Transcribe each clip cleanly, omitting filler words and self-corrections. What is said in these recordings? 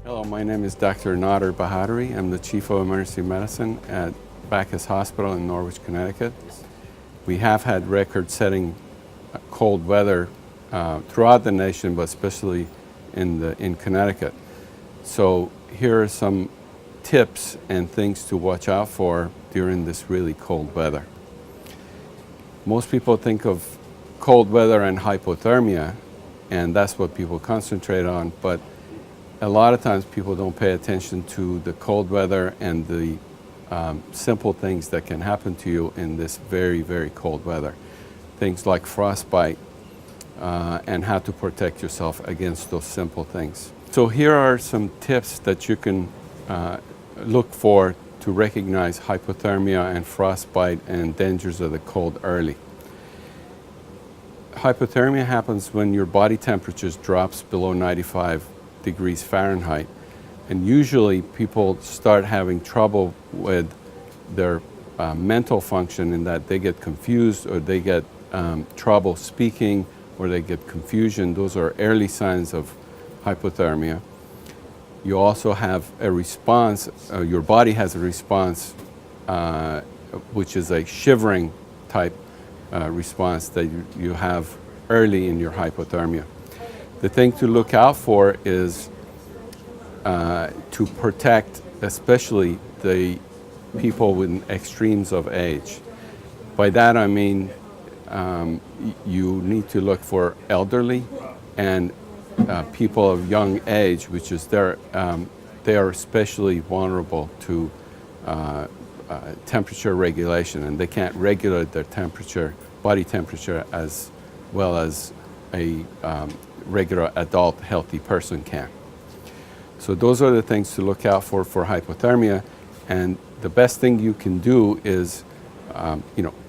Hello, my name is Dr. Nader Bahadari. I'm the Chief of Emergency Medicine at Bacchus Hospital in Norwich, Connecticut. We have had record-setting cold weather throughout the nation, but especially in Connecticut. So here are some tips and things to watch out for during this really cold weather. Most people think of cold weather and hypothermia, and that's what people concentrate on, but a lot of times people don't pay attention to the cold weather and the simple things that can happen to you in this very, very cold weather. Things like frostbite and how to protect yourself against those simple things. So here are some tips that you can look for to recognize hypothermia and frostbite and dangers of the cold early. Hypothermia happens when your body temperature drops below 95 degrees Fahrenheit, and usually people start having trouble with their mental function in that they get confused or they get trouble speaking or they get confusion. Those are early signs of hypothermia. You also have a response, your body has a response which is a shivering type response that you have early in your hypothermia. The thing to look out for is to protect especially the people with extremes of age. By that I mean you need to look for elderly and people of young age, which is they are especially vulnerable to temperature regulation, and they can't regulate their temperature, body temperature, as well as a regular adult healthy person can. So those are the things to look out for hypothermia, and the best thing you can do is,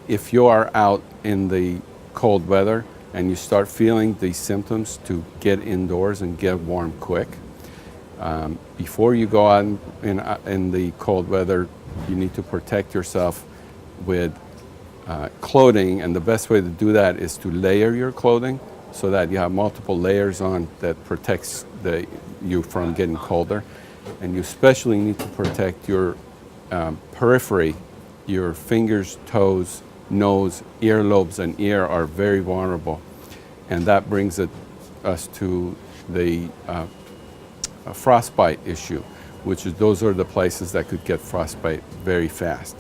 if you are out in the cold weather and you start feeling these symptoms, to get indoors and get warm quick. Before you go out in the cold weather, you need to protect yourself with clothing, and the best way to do that is to layer your clothing so that you have multiple layers on that protects you from getting colder. And you especially need to protect your periphery. Your fingers, toes, nose, earlobes, and ear are very vulnerable. And that brings us to the frostbite issue, which is those are the places that could get frostbite very fast.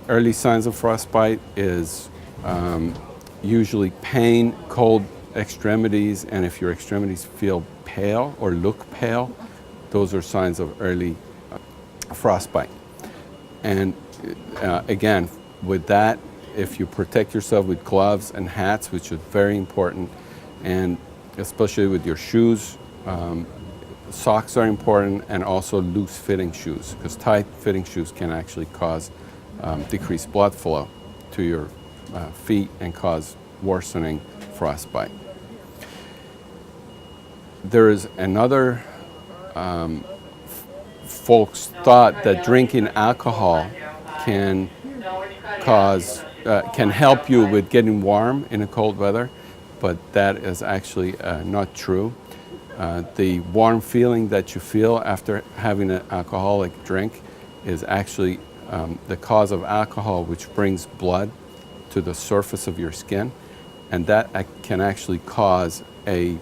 Early signs of frostbite is usually pain, cold extremities, and if your extremities feel pale or look pale, those are signs of early frostbite. And again, with that, if you protect yourself with gloves and hats, which is very important, and especially with your shoes, socks are important, and also loose fitting shoes, because tight fitting shoes can actually cause decreased blood flow to your feet and cause worsening frostbite. There is another folks thought that drinking alcohol can help you with getting warm in a cold weather, but that is actually not true. The warm feeling that you feel after having an alcoholic drink is actually the cause of alcohol, which brings blood to the surface of your skin, and that can actually cause a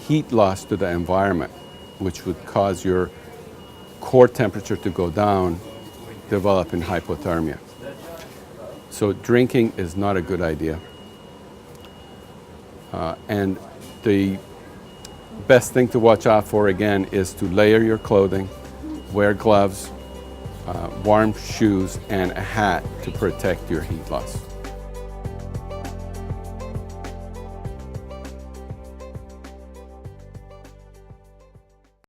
heat loss to the environment, which would cause your core temperature to go down, developing hypothermia. So drinking is not a good idea. And the best thing to watch out for, again, is to layer your clothing, wear gloves, warm shoes, and a hat to protect your heat loss.